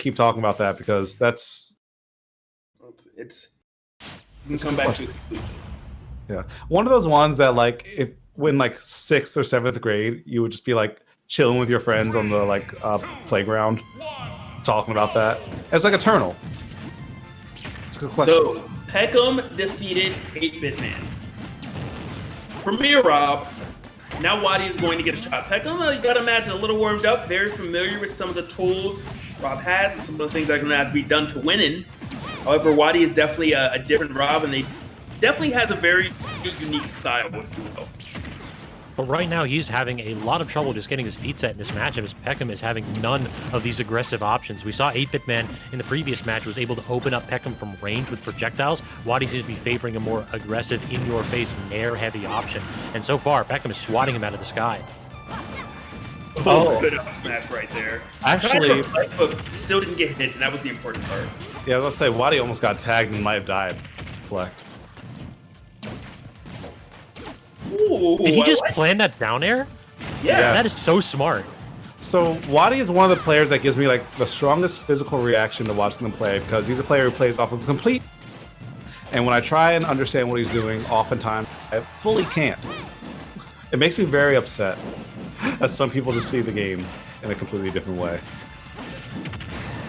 keep talking about that because that's it's you can come back to it. Yeah, one of those ones that like if when like 6th or 7th grade, you would just be like chilling with your friends on the like playground, talking about that. It's like Eternal. It's a good question. So Peckham defeated 8-Bit Man. Premier Rob. Now WaDi is going to get a shot. Peckham, you gotta imagine, a little warmed up, very familiar with some of the tools Rob has, and some of the things that are gonna have to be done to winning. However, WaDi is definitely a different Rob, and they definitely has a very unique style, if you will. But right now, he's having a lot of trouble just getting his feet set in this matchup, as Peckham is having none of these aggressive options. We saw 8-Bit Man in the previous match was able to open up Peckham from range with projectiles. WaDi seems to be favoring a more aggressive, in-your-face, nair-heavy option. And so far, Peckham is swatting him out of the sky. Good smash right there. Actually, but still didn't get hit, and that was the important part. Yeah, I was gonna say WaDi almost got tagged and might have died. Deflect. Ooh, Did he just plan that down air? Yeah. That is so smart. So WaDi is one of the players that gives me like the strongest physical reaction to watching them play because he's a player who plays off of complete. And when I try and understand what he's doing, oftentimes I fully can't. It makes me very upset that some people just see the game in a completely different way.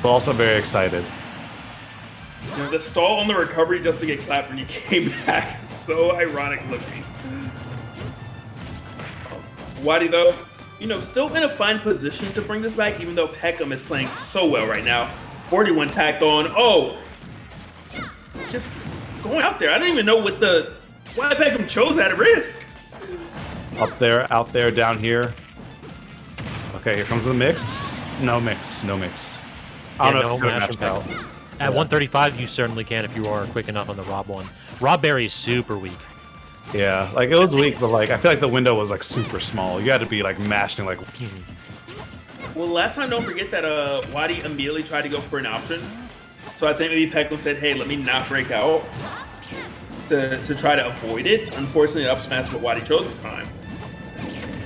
But also very excited. The stall on the recovery just to get clapped when he came back. So ironic looking. WaDi, though, still in a fine position to bring this back, even though Peckham is playing so well right now. 41 tacked on. Oh! Just going out there. I don't even know why Peckham chose that risk. Up there, out there, down here. Okay, here comes the mix. No mix. I don't know if match from out. At 135, you certainly can if you are quick enough on the Rob one. Rob Berry is super weak. Yeah, like it was weak, but like I feel like the window was like super small. You had to be like mashing like. Well, last time, don't forget that WaDi immediately tried to go for an option. So I think maybe Peckham said, "Hey, let me not break out," to try to avoid it. Unfortunately, up smash what WaDi chose this time.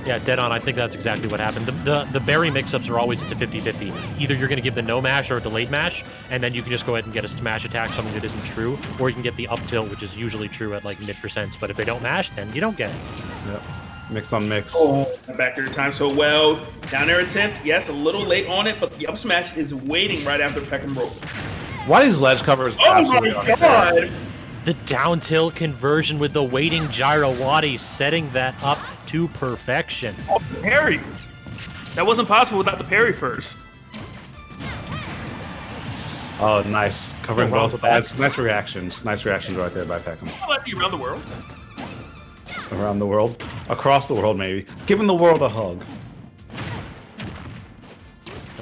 Yeah, dead on. I think that's exactly what happened. The berry mix-ups are always to 50-50. Either you're going to give the no mash or a delayed mash, and then you can just go ahead and get a smash attack, something that isn't true, or you can get the up tilt, which is usually true at like mid%. But if they don't mash, then you don't get it. Yep. Mix on mix. Oh, back there time so well. Down air attempt, yes, a little late on it, but the up smash is waiting right after Peckham rolls. WaDi's ledge cover is absolutely my god! The down tilt conversion with the waiting gyro. WaDi setting that up to perfection. Oh, parry! That wasn't possible without the parry first. Oh, nice. Covering both. Nice reactions. Nice reactions right there by Peckham. How about the around the world? Around the world? Across the world, maybe. Giving the world a hug.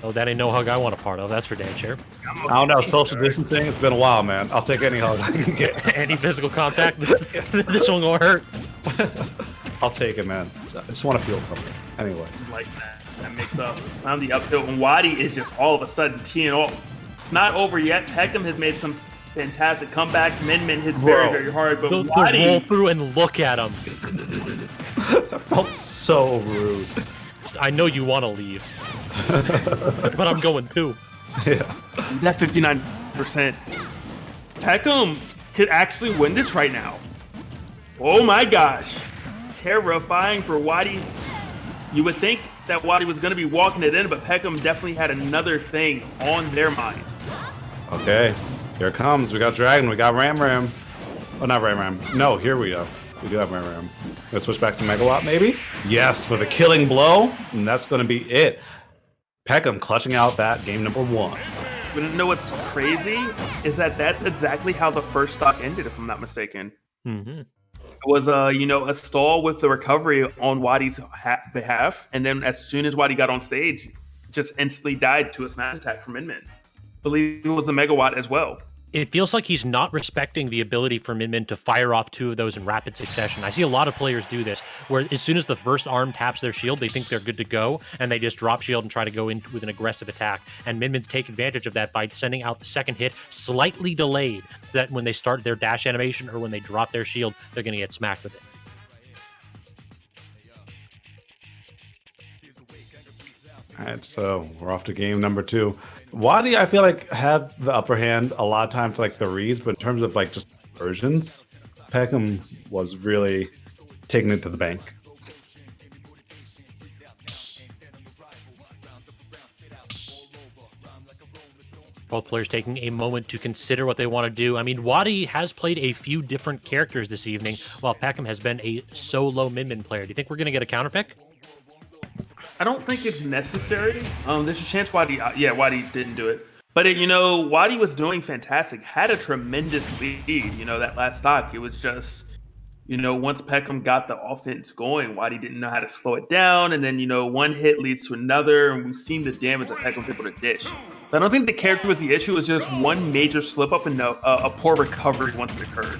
Oh, that ain't no hug I want a part of. That's for damn sure. I don't know. Social distancing, it's been a while, man. I'll take any hug I can get. Any physical contact? This one gonna hurt. I'll take it, man. I just want to feel something. Anyway. Like that mix up. Found the up tilt, and WaDi is just all of a sudden teeing off. It's not over yet. Peckham has made some fantastic comebacks. Min hits very, very hard, but WaDi... roll through and look at him. That felt so rude. I know you want to leave. But I'm going too. Yeah. He's at 59%. Peckham could actually win this right now. Oh my gosh. Terrifying for WaDi. You would think that WaDi was going to be walking it in, but Peckham definitely had another thing on their mind. Okay. Here it comes. We got Dragon. We got Ram. Oh, not Ram. No, here we go. We do have Ram. Let's switch back to Megawatt, maybe? Yes, for the killing blow. And that's going to be it. Peckham clutching out that game number 1. But you know what's crazy? Is that's exactly how the first stock ended, if I'm not mistaken. Mm-hmm. It was, a stall with the recovery on WaDi's behalf. And then as soon as WaDi got on stage, just instantly died to a smash attack from Min. I believe it was a Megawatt as well. It feels like he's not respecting the ability for Min to fire off 2 of those in rapid succession. I see a lot of players do this, where as soon as the first arm taps their shield, they think they're good to go, and they just drop shield and try to go in with an aggressive attack. And Min's take advantage of that by sending out the second hit slightly delayed, so that when they start their dash animation or when they drop their shield, they're going to get smacked with it. All right, so we're off to game number 2. WaDi, I feel like, had the upper hand a lot of times, like the reads, but in terms of like just versions, Peckham was really taking it to the bank. Both players taking a moment to consider what they want to do. I mean, WaDi has played a few different characters this evening, while Peckham has been a solo Min player. Do you think we're going to get a counter pick? I don't think it's necessary. There's a chance WaDi didn't do it. But, WaDi was doing fantastic. Had a tremendous lead, that last stock. It was just, once Peckham got the offense going, WaDi didn't know how to slow it down. And then, one hit leads to another. And we've seen the damage that Peckham's able to dish. So I don't think the character was the issue. It was just one major slip up and a poor recovery once it occurred.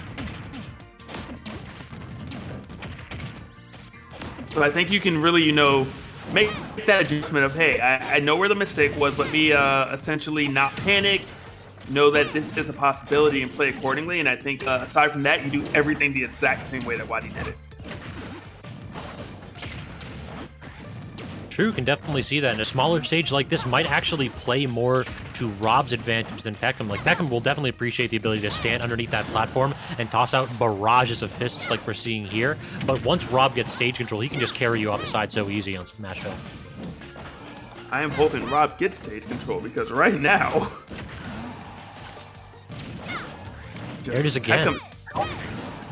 So I think you can really, make that adjustment of, hey, I know where the mistake was. Let me essentially not panic, know that this is a possibility and play accordingly. And I think aside from that, you do everything the exact same way that WaDi did it. True, can definitely see that. And a smaller stage like this might actually play more to Rob's advantage than Peckham. Like, Peckham will definitely appreciate the ability to stand underneath that platform and toss out barrages of fists like we're seeing here. But once Rob gets stage control, he can just carry you off the side so easy on Smashville. I am hoping Rob gets stage control because right now... There it is again.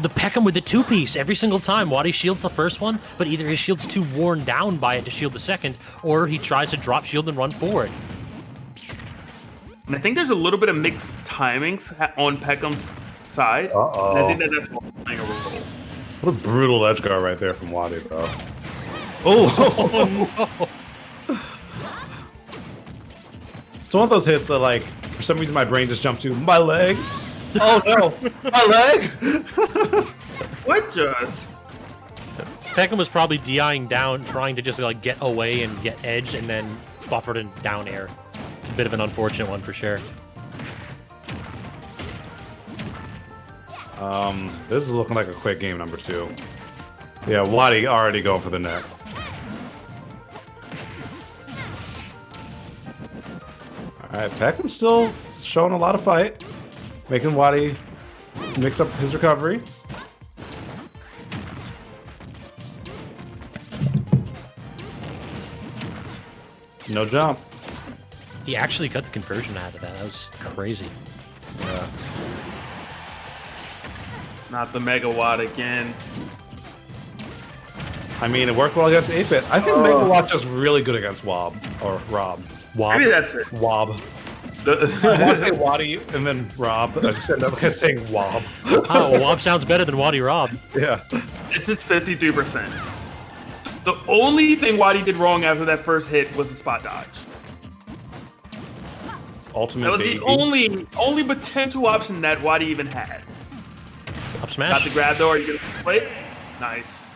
The Peckham with the 2-piece every single time. WaDi shields the first one, but either his shield's too worn down by it to shield the second, or he tries to drop shield and run forward. And I think there's a little bit of mixed timings on Peckham's side. And I think that's playing a role. What a brutal edge guard right there from WaDi, bro. Oh, no. It's one of those hits that, like, for some reason my brain just jumped to my leg. Oh no, my leg! What just? Peckham was probably DIing down, trying to just like get away and get edge, and then buffered in down air. It's a bit of an unfortunate one for sure. This is looking like a quick game number 2. Yeah, WaDi already going for the net. All right, Peckham's still showing a lot of fight. Making WaDi mix up his recovery. No jump. He actually got the conversion out of that. That was crazy. Yeah. Not the Mega Watt again. I mean, it worked well against 8-Bit. I think Mega Watt's just really good against Wob or Rob. Wob. Maybe that's it. Wob. I want to say WaDi and then Rob, but I just ended up saying Wob. Oh, Wob sounds better than WaDi Rob. Yeah. This is 53%. The only thing WaDi did wrong after that first hit was the spot dodge. It's ultimate That was baby. the only potential option that WaDi even had. Up smash. Got the grab though. Are you gonna play? Nice.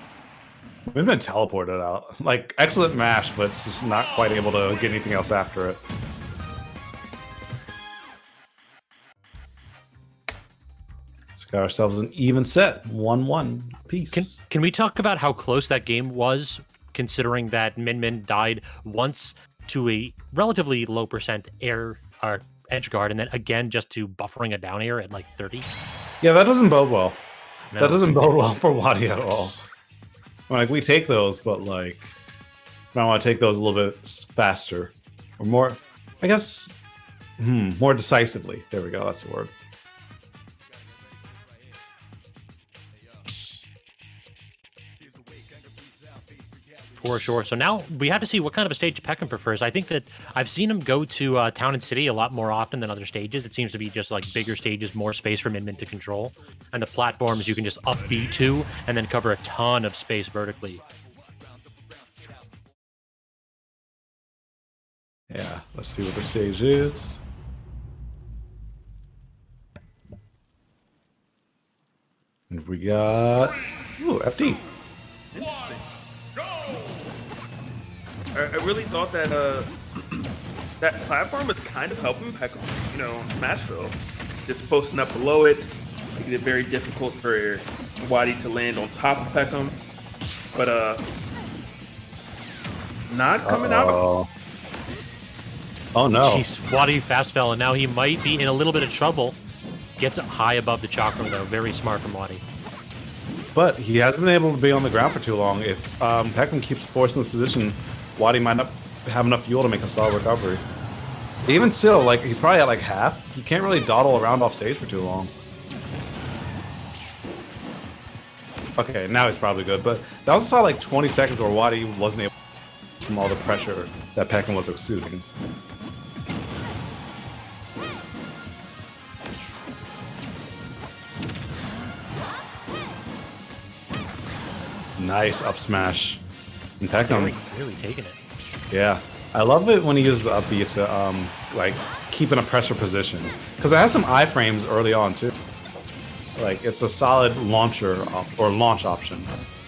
We've been teleported out. Like, excellent mash, but it's just not quite able to get anything else after it. Got ourselves an even set, 1-1 piece. Can we talk about how close that game was, considering that Min died once to a relatively low percent air edge guard, and then again just to buffering a down air at like 30? Yeah, that doesn't bode well. No. That doesn't bode well for WaDi at all. Like, we take those, but like, I want to take those a little bit faster, or more, I guess, more decisively. There we go. That's the word. For sure. So now we have to see what kind of a stage Peckham prefers. I think that I've seen him go to Town and City a lot more often than other stages. It seems to be just like bigger stages, more space for Min to control. And the platforms you can just up B to and then cover a ton of space vertically. Yeah, let's see what the stage is. And we got FD. Interesting. I really thought that that platform was kind of helping Peckham, on Smashville. Just posting up below it, making it very difficult for WaDi to land on top of Peckham. But not coming out. Oh no. Jeez, WaDi fast fell, and now he might be in a little bit of trouble. Gets it high above the chakram, though. Very smart from WaDi. But he hasn't been able to be on the ground for too long. If Peckham keeps forcing this position, WaDi might not have enough fuel to make a solid recovery. Even still, like, he's probably at like half. He can't really dawdle around off stage for too long. Okay, now he's probably good. But that was saw like 20 seconds where WaDi wasn't able to from all the pressure that Peckham was exuding. Nice up smash. And Peckham really taking it. Yeah. I love it when he uses the up B to like keep in a pressure position. Because it has some iframes early on too. Like it's a solid launcher or launch option.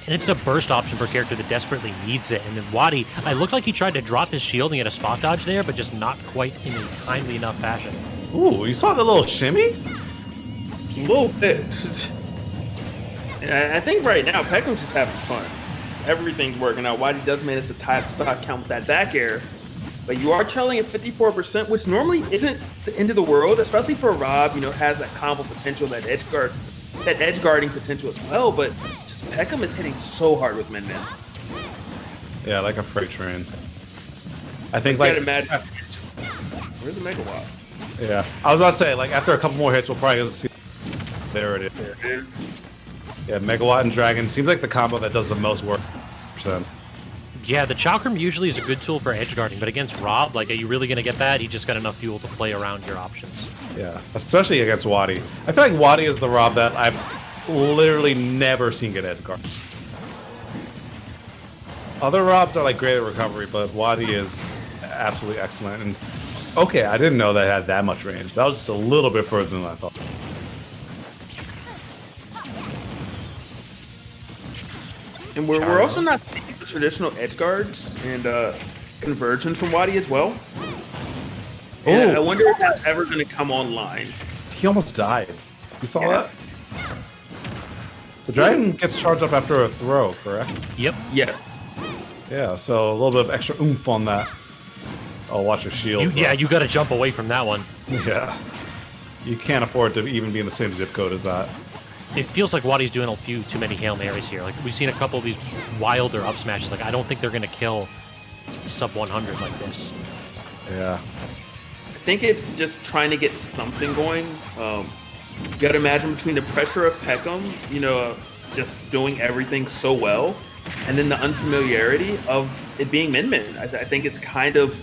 And it's a burst option for a character that desperately needs it. And then WaDi, I looked like he tried to drop his shield and get a spot dodge there, but just not quite in a timely enough fashion. Ooh, you saw the little shimmy? A little bit. And I think right now Peckham's just having fun. Everything's working out. WaDi does manage to tie up stock count with that back air, but you are trailing at 54%, which normally isn't the end of the world, especially for Rob. You know, has that combo potential, that edge guarding potential as well. But just Peckham is hitting so hard with Min Min. Yeah, like a freight train. I think like imagine. Where's the megawatt? Yeah, I was about to say like after a couple more hits, we'll probably see. There it is. There it is. Yeah, Megawatt and Dragon seems like the combo that does the most work. Yeah, the chakram usually is a good tool for edge guarding, but against Rob, like, are you really going to get that? He just got enough fuel to play around your options. Yeah, especially against WaDi. I feel like WaDi is the Rob that I've literally never seen get edge guard. Other Robs are like great at recovery, but WaDi is absolutely excellent. And okay, I didn't know that it had that much range. That was just a little bit further than I thought. And we're also not seeing the traditional edge guards and conversions from WaDi as well. And I wonder if that's ever going to come online. He almost died. You saw that? The dragon gets charged up after a throw, correct? Yep. Yeah. Yeah, so a little bit of extra oomph on that. Oh, watch your shield. Yeah, you got to jump away from that one. Yeah. You can't afford to even be in the same zip code as that. It feels like WaDi's doing a few too many Hail Marys here. Like, we've seen a couple of these wilder up smashes. Like, I don't think they're going to kill sub 100 like this. Yeah. I think it's just trying to get something going. You got to imagine between the pressure of Peckham, you know, just doing everything so well, and then the unfamiliarity of it being Min Min. I think it's kind of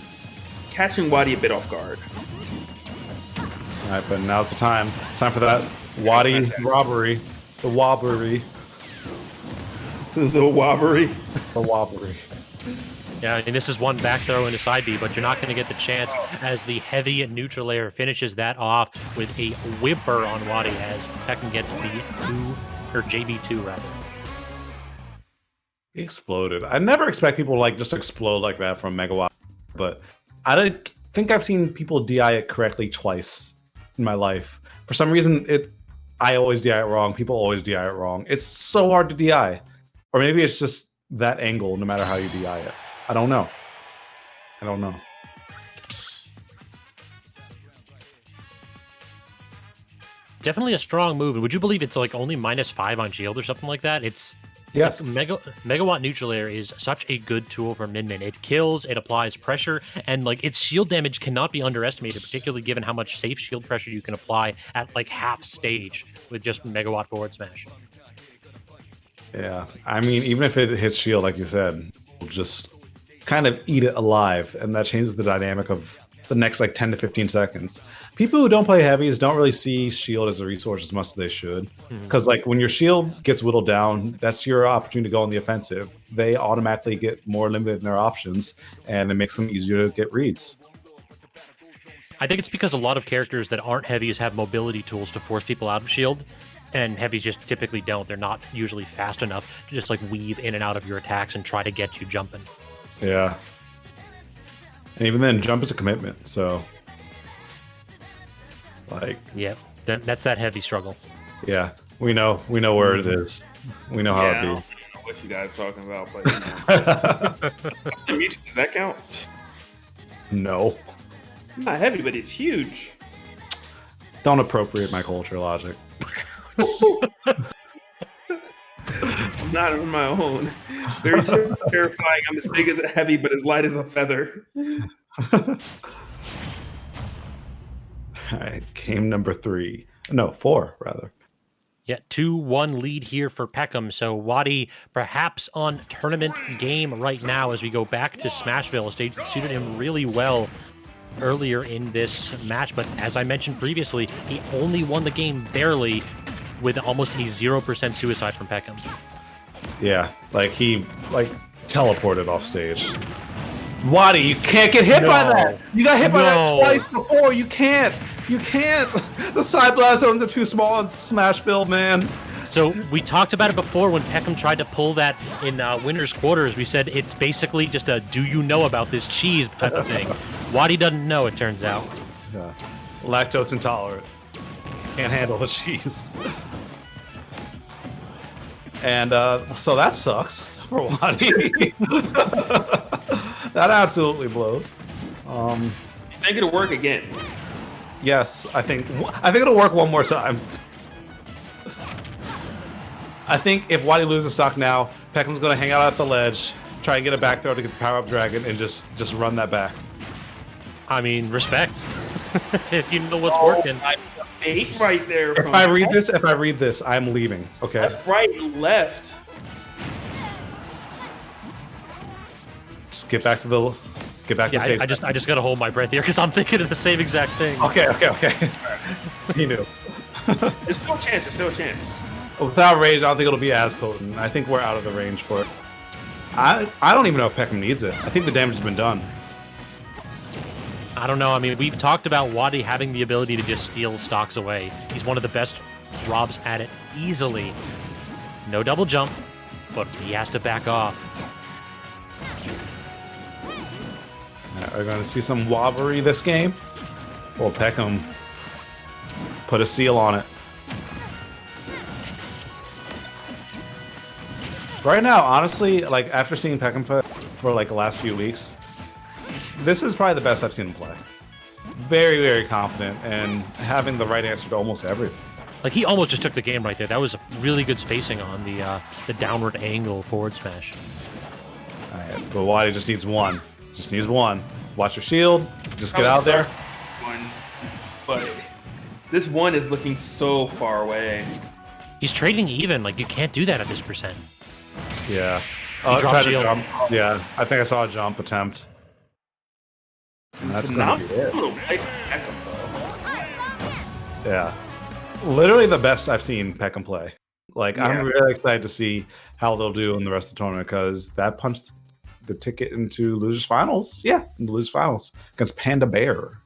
catching WaDi a bit off guard. All right, but now's the time. It's time for that WaDi robbery. The wobbery. The wobbery. The wobbery. Yeah, and this is one back throw into side B, but you're not going to get the chance as the heavy neutral layer finishes that off with a whipper on WaDi as Peckham gets the JB2 rather. He exploded. I never expect people to like just explode like that from Megawatt, but I don't think I've seen people DI it correctly twice in my life. For some reason, I always DI it wrong. People always DI it wrong. It's so hard to DI. Or maybe it's just that angle no matter how you DI it. I don't know. Definitely a strong move. Would you believe it's like only -5 on shield or something like that? Yes. Megawatt neutral air is such a good tool for Min Min. It kills, it applies pressure, and like its shield damage cannot be underestimated, particularly given how much safe shield pressure you can apply at like half stage with just Megawatt forward smash. Yeah. I mean, even if it hits shield, like you said, it'll just kind of eat it alive, and that changes the dynamic of the next like 10 to 15 seconds. People who don't play heavies don't really see shield as a resource as much as they should. Because like when your shield gets whittled down, that's your opportunity to go on the offensive. They automatically get more limited in their options, and it makes them easier to get reads. I think it's because a lot of characters that aren't heavies have mobility tools to force people out of shield, and heavies just typically don't. They're not usually fast enough to just like weave in and out of your attacks and try to get you jumping. Yeah. And even then, jump is a commitment, so like yeah, that's that heavy struggle. Yeah, we know where it is. We know how it be. I don't know what you guys are talking about, but you know. Does that count? No. Not heavy, but he's huge. Don't appropriate my culture logic. I'm not on my own. Very terrifying. I'm as big as a heavy, but as light as a feather. All right, game number 3. No, 4 rather. Yeah, 2-1 lead here for Peckham. So WaDi perhaps on tournament game right now as we go back to Smashville. A stage that suited him really well earlier in this match. But as I mentioned previously, he only won the game barely with almost a 0% suicide from Peckham. Yeah, like he teleported off stage. WaDi, you can't get hit by that. You got hit by that twice before. You can't. You can't. The side blast zones are too small in Smashville, man. So we talked about it before when Peckham tried to pull that in winner's quarters. We said it's basically just a "do you know about this cheese" type of thing. WaDi doesn't know, it turns out. Yeah. Lactose intolerant. Can't handle the cheese. And so that sucks for WaDi. That absolutely blows. You think it'll work again? Yes, I think it'll work one more time. I think if WaDi loses stock now, Peckham's going to hang out at the ledge, try and get a back throw to get the power up dragon, and just run that back. I mean, respect. If you know what's working. Bait right there. If I read this, I'm leaving. Okay. Left, right, left. Just get back to stage. I just gotta hold my breath here because I'm thinking of the same exact thing. Okay. He knew. There's still a chance. There's still a chance. Without rage, I don't think it'll be as potent. I think we're out of the range for it. I don't even know if Peckham needs it. I think the damage has been done. I don't know. I mean, we've talked about WaDi having the ability to just steal stocks away. He's one of the best Robs at it easily. No double jump, but he has to back off. We're going to see some wobbery this game. Well, Peckham put a seal on it. Right now, honestly, like after seeing Peckham for like the last few weeks, this is probably the best I've seen him play. Very, very confident and having the right answer to almost everything. Like he almost just took the game right there. That was really good spacing on the downward angle forward smash. All right, but WaDi just needs one. Just needs one. Watch your shield. Just get out there. One, but this one is looking so far away. He's trading even. Like you can't do that at this percent. Yeah. Tried to jump. Yeah, I think I saw a jump attempt. And that's gonna be it. Yeah. Literally the best I've seen Peckham play. Like, yeah. I'm really excited to see how they'll do in the rest of the tournament because that punched the ticket into losers finals. Yeah, in the losers finals against Panda Bear.